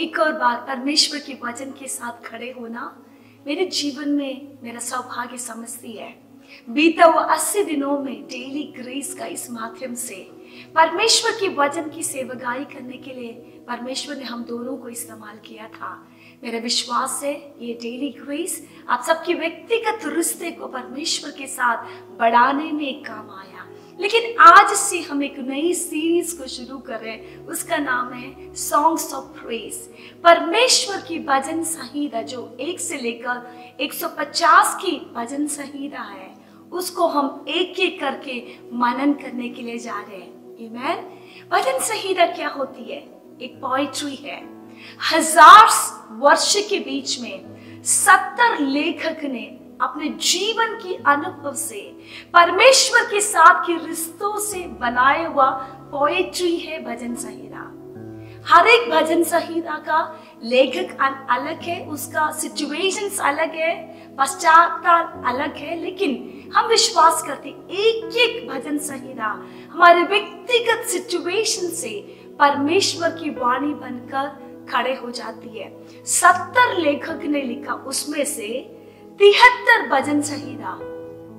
एक और बार परमेश्वर के वचन के साथ खड़े होना मेरे जीवन में मेरा सौभाग्य समझती है। बीते हुए 80 दिनों में डेली ग्रेस का इस माध्यम से परमेश्वर के वचन की सेवकाई करने के लिए परमेश्वर ने हम दोनों को इस्तेमाल किया था। मेरा विश्वास है ये डेली ग्रेस आप सबके व्यक्तिगत रिश्ते को परमेश्वर के साथ बढ़ाने में काम आया। लेकिन आज से हम एक नई सीरीज को शुरू कर रहे हैं, उसका नाम है सॉन्ग्स ऑफ प्रेज। परमेश्वर की भजन संहिता जो 1 से लेकर 150 की भजन संहिता है, उसको हम एक एक करके मनन करने के लिए जा रहे हैं। आमीन। भजन संहिता क्या होती है? एक पोएट्री है। 1000 वर्ष के बीच में 70 लेखक ने अपने जीवन के अनुभव से परमेश्वर के साथ के रिश्तों से बनाया हुआ पोएट्री है भजन संहिता। हर एक भजन संहिता का लेखक अलग है, उसका सिचुएशंस अलग है, पश्चाताप अलग है, लेकिन हम विश्वास करते एक एक भजन संहिता हमारे व्यक्तिगत सिचुएशन से परमेश्वर की वाणी बनकर खड़े हो जाती है। 70 लेखक ने लिखा, उसमें से 73 भजन संहिता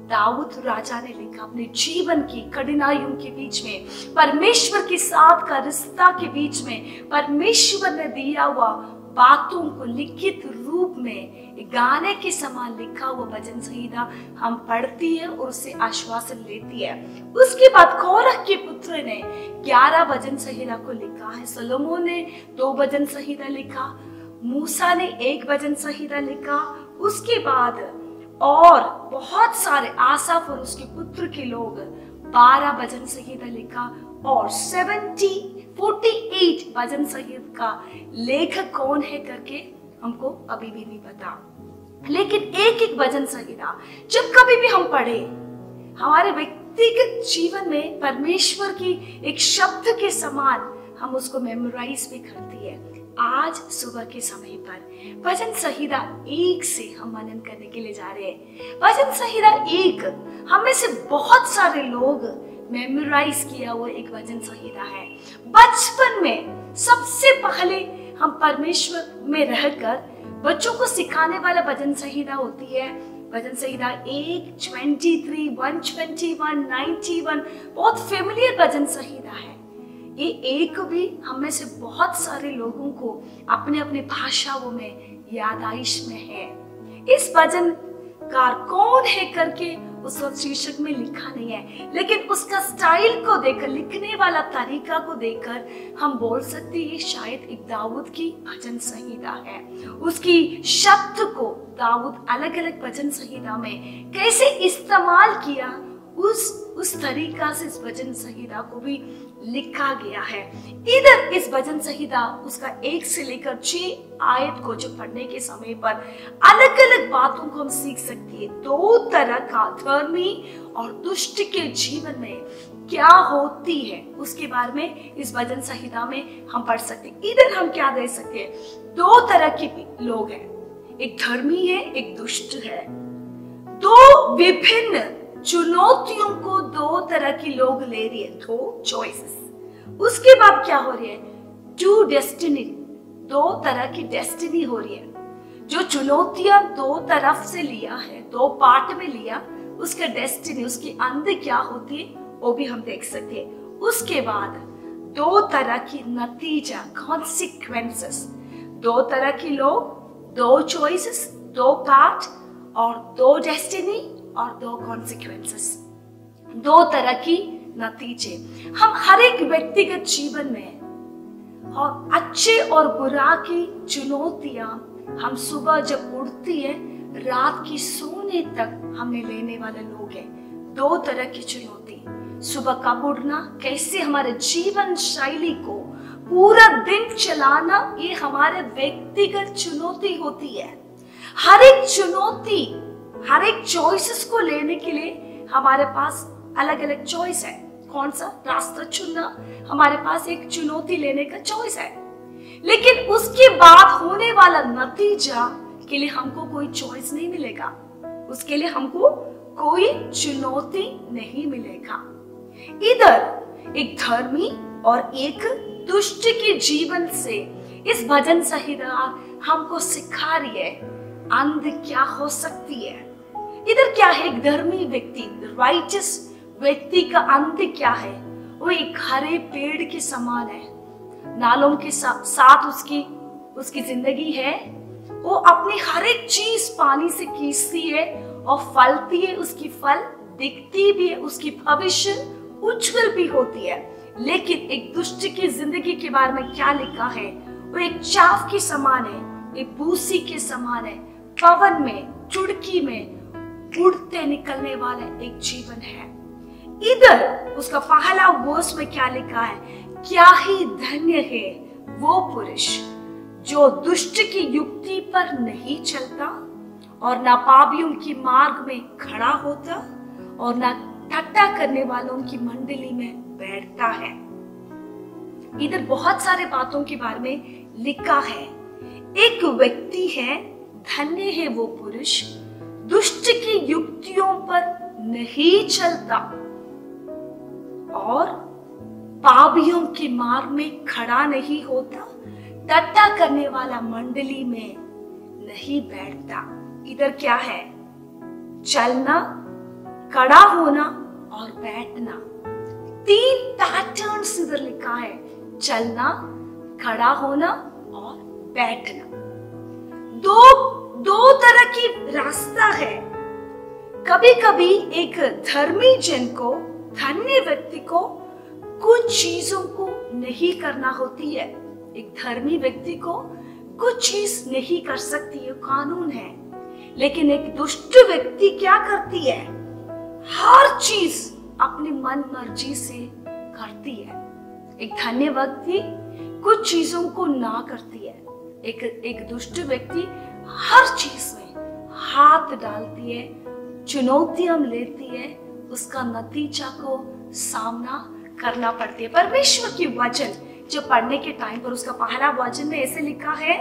दाऊद राजा ने लिखा। अपने जीवन की कठिनाइयों के बीच में, परमेश्वर के साथ का रिश्ता के बीच में परमेश्वर ने दिया हुआ बातों को लिखित रूप में गाने के समान लिखा हुआ भजन संहिता हम पढ़ती है और उससे आश्वासन लेती है। उसके बाद कोरह के पुत्र ने 11 भजन संहिता को लिखा है। सोलोमन ने 2 भजन संहिता लिखा, मूसा ने 1 भजन संहिता लिखा। उसके बाद और बहुत सारे आसाफ और उसके पुत्र के लोग 12 भजन संहिता लिखा और 48 भजन संहिता का लेखक कौन है करके हमको अभी भी नहीं पता। लेकिन एक एक भजन संहिता जब कभी भी हम पढ़े, हमारे व्यक्तिगत जीवन में परमेश्वर की एक शब्द के समान हम उसको मेमोराइज भी करती है। आज सुबह के समय पर भजन संहिता 1 से हम मनन करने के लिए जा रहे हैं। भजन संहिता 1 हम में से बहुत सारे लोग मेमोराइज किया हुआ एक भजन संहिता है। बचपन में सबसे पहले हम परमेश्वर में रहकर बच्चों को सिखाने वाला भजन संहिता होती है भजन संहिता 1, 23, 121, 91 बहुत फेमिलियर भजन संहिता है। ये एक भी हम में से बहुत सारे लोगों को अपने अपने भाषाओं में यादाइश में है। इस भजन कार कौन है करके उस शीर्षक में लिखा नहीं है, लेकिन उसका स्टाइल को देखकर, लिखने वाला तरीका को देखकर हम बोल सकते हैं शायद एक दाऊद की भजन संहिता है। उसकी शब्द को दाऊद अलग अलग भजन संहिता में कैसे इस्तेमाल किया, उस तरीका से इस भजन संहिता को भी लिखा गया है। इधर इस भजन संहिता उसका 1 से लेकर 6 आयत को जो पढ़ने के समय पर अलग अलग बातों को हम सीख सकते हैं। 2 तरह का धर्मी और दुष्ट के जीवन में क्या होती है उसके बारे में इस भजन संहिता में हम पढ़ सकते हैं। इधर हम क्या देख सकते हैं? 2 तरह के लोग हैं, एक धर्मी है, एक दुष्ट है। 2 विभिन्न चुनौतियों को 2 तरह के लोग ले रही है, 2 चॉइसेस। उसके बाद क्या हो रही है? 2 डेस्टिनी, 2 तरह की डेस्टिनी हो रही है। जो चुनौतियां 2 तरफ से लिया है, 2 पार्ट में लिया, उसका डेस्टिनी, उसकी अंत क्या होती है वो भी हम देख सकते हैं। उसके बाद 2 तरह की नतीजा, कॉन्सिक्वेंसेस, 2 तरह के लोग, 2 चॉइसेस, 2 पार्ट और 2 डेस्टिनी और 2 कॉन्सिक्वेंसेस, 2 तरह की नतीजे। हम हर एक व्यक्तिगत जीवन में और अच्छे और बुरा की चुनौतियां हम सुबह जब उठती है रात की सोने तक हमने लेने वाले लोग हैं। 2 तरह की चुनौती, सुबह कब उठना, कैसे हमारे जीवन शैली को पूरा दिन चलाना, ये हमारे व्यक्तिगत चुनौती होती है। हर एक चुनौती, हर एक चॉइसेस को लेने के लिए हमारे पास अलग अलग चॉइस है। कौन सा रास्ता चुनना हमारे पास एक चुनौती लेने का चॉइस है, लेकिन उसके बाद होने वाला नतीजा के लिए हमको कोई चॉइस नहीं मिलेगा, उसके लिए हमको कोई चुनौती नहीं मिलेगा। इधर एक धर्मी और एक दुष्ट के जीवन से इस भजन संहिता हमको सिखा रही है अंत क्या हो सकती है। इधर क्या है, एक धर्मी व्यक्ति, राइचस व्यक्ति का अंत क्या है, वो एक हरे पेड़ के समान है। नालों के साथ उसकी जिंदगी है। वो अपनी हर एक चीज पानी से खींचती है और फलती है, उसकी फल दिखती भी है, उसकी भविष्य उज्जवल भी होती है। लेकिन एक दुष्ट की जिंदगी के बारे में क्या लिखा है, वो एक चाफ के समान है, एक भूसी के समान है, पवन में, चुड़की में उड़ते निकलने वाला एक जीवन है। इधर उसका पहला वर्स में क्या लिखा है, क्या ही धन्य है वो पुरुष जो दुष्ट की युक्ति पर नहीं चलता और ना पापियों की मार्ग में खड़ा होता और ना ठट्ठा करने वालों की मंडली में बैठता है। इधर बहुत सारे बातों के बारे में लिखा है। एक व्यक्ति है, धन्य है वो पुरुष दुष्ट की युक्तियों पर नहीं चलता और पापियों के मार्ग में खड़ा नहीं होता, टट्टा करने वाला मंडली में नहीं बैठता। इधर क्या है, चलना, खड़ा होना और बैठना। 3 पैटर्न्स इधर लिखा है, चलना, खड़ा होना और बैठना। दो तरह की रास्ता है। कभी कभी एक धर्मी जन को, धन्य व्यक्ति को कुछ चीजों को नहीं करना होती है। एक धर्मी व्यक्ति को कुछ चीज नहीं कर सकती है, कानून है। लेकिन एक दुष्ट व्यक्ति क्या करती है, हर चीज अपनी मन मर्जी से करती है। एक धन्य व्यक्ति कुछ चीजों को ना करती है। एक दुष्ट व्यक्ति हर चीज में हाथ डालती है, चुनौतियां लेती है, उसका नतीजा को सामना करना पड़ती है। परमेश्वर की वचन जो पढ़ने के टाइम पर उसका पहला वचन में ऐसे लिखा है,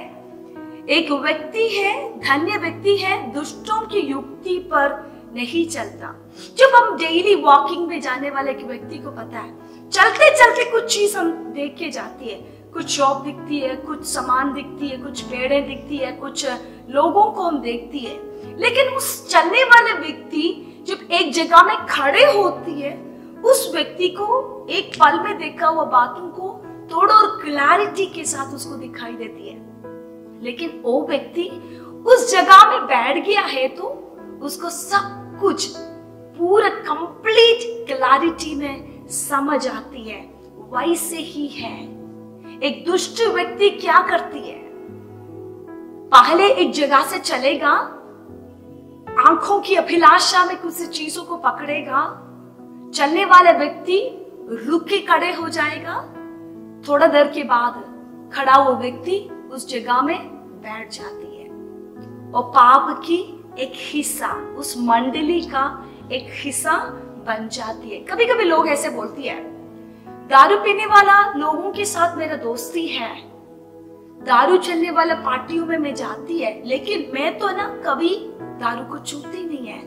एक व्यक्ति है, धन्य व्यक्ति है, दुष्टों की युक्ति पर नहीं चलता। जब हम डेली वॉकिंग में जाने वाले व्यक्ति को पता है, चलते चलते कुछ चीज हम देख के जाती है, कुछ शॉप दिखती है, कुछ सामान दिखती है, कुछ पेड़ें दिखती है, कुछ लोगों को हम देखती है। लेकिन उस चलने वाले व्यक्ति जब एक जगह में खड़े होती है, उस व्यक्ति को एक पल में देखा हुआ बातों को थोड़ा और क्लैरिटी के साथ उसको दिखाई देती है। लेकिन वो व्यक्ति उस जगह में बैठ गया है तो उसको सब कुछ पूरा कंप्लीट क्लैरिटी में समझ आती है। वैसे ही है एक दुष्ट व्यक्ति क्या करती है, पहले एक जगह से चलेगा, आंखों की अभिलाषा में कुछ चीजों को पकड़ेगा, चलने वाला व्यक्ति रुक के खड़े हो जाएगा, थोड़ा देर के बाद खड़ा हुआ व्यक्ति उस जगह में बैठ जाती है और पाप की एक हिस्सा, उस मंडली का एक हिस्सा बन जाती है। कभी कभी लोग ऐसे बोलती है, दारू पीने वाला लोगों के साथ मेरा दोस्ती है, दारू चलने वाला पार्टियों में मैं जाती है, लेकिन मैं तो ना कभी दारू को छूती नहीं है।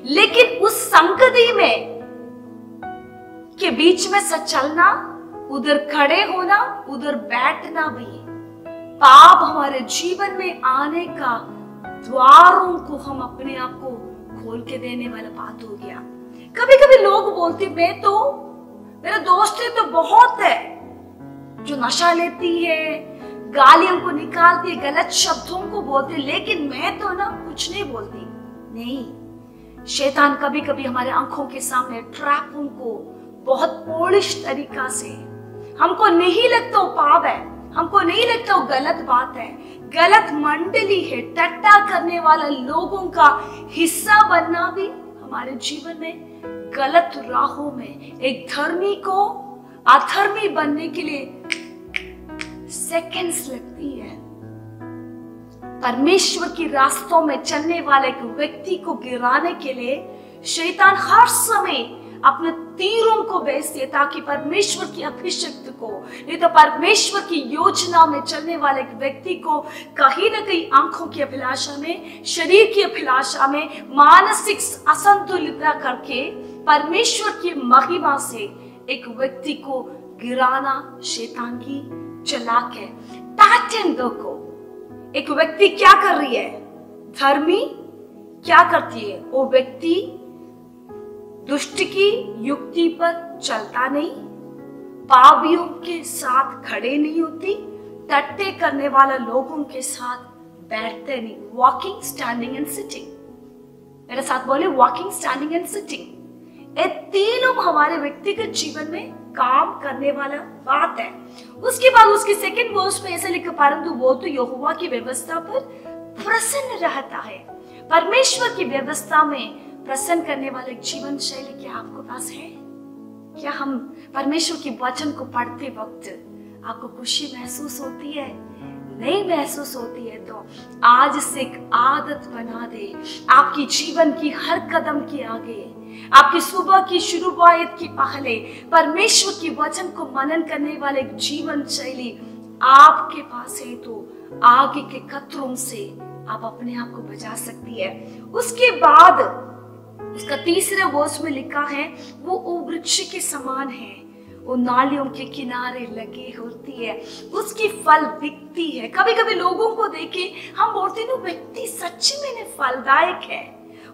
लेकिन उस संगति में के बीच में सच चलना, उधर खड़े होना, उधर बैठना भी पाप हमारे जीवन में आने का द्वारों को हम अपने आप को खोल के देने वाला बात हो गया। कभी कभी लोग बोलते, मैं तो, मेरा दोस्त है तो बहुत है जो नशा लेती है, गालियों को निकालती है, गलत शब्दों को बोलती है, लेकिन मैं तो ना कुछ नहीं बोलती। नहीं, शैतान कभी कभी हमारे आंखों के सामने ट्रैपों को बहुत पॉलिश तरीका से, हमको नहीं लगता वो पाप है, हमको नहीं लगता वो गलत बात है, गलत मंडली है, टट्टा करने वाला लोगों का हिस्सा बनना भी हमारे जीवन में गलत राहों में एक धर्मी को अधर्मी बनने के लिए सेकंड्स लगती है। परमेश्वर की रास्तों में चलने वाले एक व्यक्ति को गिराने के लिए शैतान हर समय अपने तीरों को भेजते हैं ताकि परमेश्वर की अभिषिक्त को, नहीं तो परमेश्वर की योजना में चलने वाले एक व्यक्ति को कहीं ना कहीं आंखों की अभिलाषा में, शरीर की अभिलाषा में मानसिक असंतुलितता करके परमेश्वर की महिमा से एक व्यक्ति को गिराना शैतान की चालाक है। पैटर्न देखो। एक व्यक्ति क्या कर रही है, धर्मी क्या करती है, वो व्यक्ति दुष्ट की युक्ति पर चलता नहीं, पापियों के साथ खड़े नहीं होती, टट्टे करने वाले लोगों के साथ बैठते नहीं। Walking, standing and sitting. मेरे साथ बोले वॉकिंग, स्टैंडिंग एंड सिटिंग। ये तीनों हमारे व्यक्तिगत जीवन में काम करने वाला बात है। उसके बाद उसके सेकंड वर्स में ऐसे लिखा, परंतु वो तो यहोवा की व्यवस्था पर प्रसन्न रहता है। परमेश्वर की व्यवस्था में प्रसन्न करने वाले जीवन शैली क्या आपके पास है? क्या हम परमेश्वर की वचन को पढ़ते वक्त आपको खुशी महसूस होती है? नहीं महसूस होती है तो आज से एक आदत बना दे। आपकी जीवन की हर कदम के आगे, आपकी सुबह की शुरुआत के पहले परमेश्वर की वचन को मनन करने वाले जीवन शैली आपके पास है तो आगे के खतरों से आप अपने आप को बचा सकती है। उसके बाद उसका तीसरे वर्स में लिखा है, वो वृक्ष के समान है, वो नालियों के किनारे लगी होती है, उसकी फल दिखती है। कभी कभी लोगों को देखे हम बोलते हैं व्यक्ति सच में फलदायक है,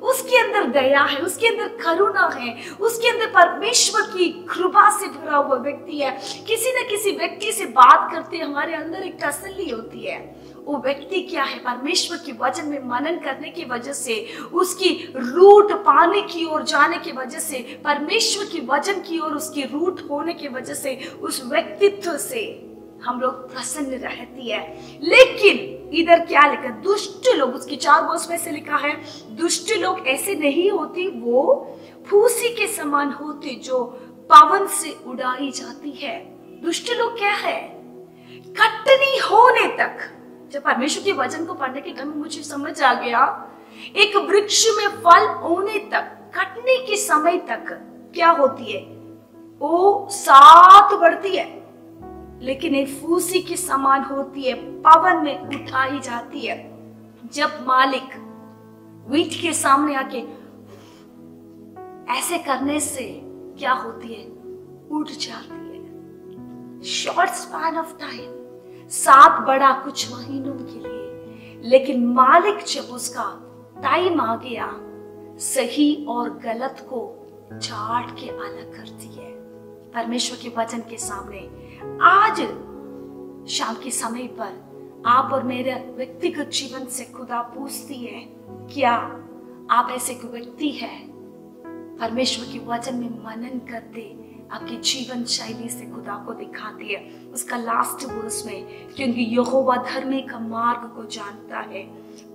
उसके अंदर दया है, उसके अंदर करुणा है, उसके अंदर परमेश्वर की कृपा से भरा हुआ व्यक्ति है। किसी न किसी व्यक्ति से बात करते हमारे अंदर एक तसल्ली होती है। वो व्यक्ति क्या है, परमेश्वर के वचन में मनन करने की वजह से, उसकी रूट पाने की ओर जाने की वजह से, परमेश्वर की वचन की ओर उसकी रूट होने की वजह से, उस व्यक्तित्व से हम लोग प्रसन्न रहती है। लेकिन इधर क्या लिखा, दुष्ट लोग, उसकी 4 वर्स में से लिखा है, दुष्ट लोग ऐसे नहीं होती, वो फूसी के समान होते जो पवन से उड़ाई जाती है। दुष्ट लोग क्या है, कटनी होने तक। जब परमेश्वर के वचन को पढ़ने के टाइम मुझे समझ आ गया, एक वृक्ष में फल होने तक, कटने के समय तक क्या होती है, वो साथ बढ़ती है, लेकिन एक फूसी के समान होती है, पवन में उठाई जाती है। जब मालिक वीट के सामने आके ऐसे करने से क्या होती है, उठ जाती है। शॉर्ट स्पैन ऑफ टाइम, साथ बढ़ा कुछ महीनों के लिए, लेकिन मालिक जब उसका टाइम आ गया, सही और गलत को चाट के अलग करती है। परमेश्वर के वचन के सामने आज शाम के समय पर आप और मेरे व्यक्तिगत जीवन से खुदा पूछती है, क्या आप ऐसे कोई व्यक्ति है परमेश्वर के वचन में मनन करते, आपकी जीवन शैली से खुदा को दिखाती है। उसका लास्ट वर्स में, क्योंकि यहोवा धर्मी का मार्ग को जानता है,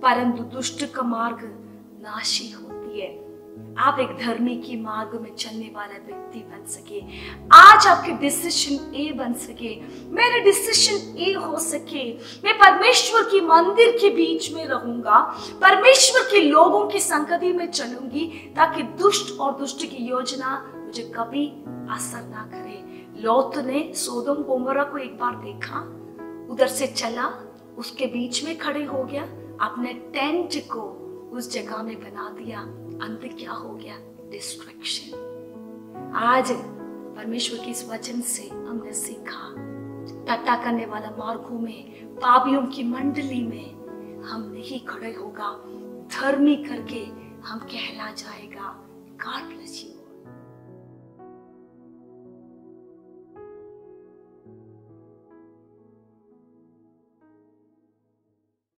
परंतु दुष्ट का मार्ग नाशी होती है। आप एक धर्मी की मार्ग में चलने वाला व्यक्ति बन सके। आज आपके डिसीजन ए बन सके, मेरे डिसीजन ए हो सके। मैं परमेश्वर की मंदिर के बीच में रहूंगा, परमेश्वर के लोगों की संगति में चलूंगी, ताकि दुष्ट और दुष्ट की योजना मुझे कभी असर ना करे। लौत ने सोदोम गोमोरा को एक बार देखा, उधर से चला, उसके बीच में खड़े हो गया, अपने टेंट को उस जगह में बना दिया। अंत क्या हो गया, डिस्ट्रैक्शन। आज परमेश्वर के इस वचन से हमने सीखा, टट्टा करने वाला मार्गों में, पापियों की मंडली में हम नहीं खड़े होगा, धर्मी करके हम कहला जाएगा। God bless you.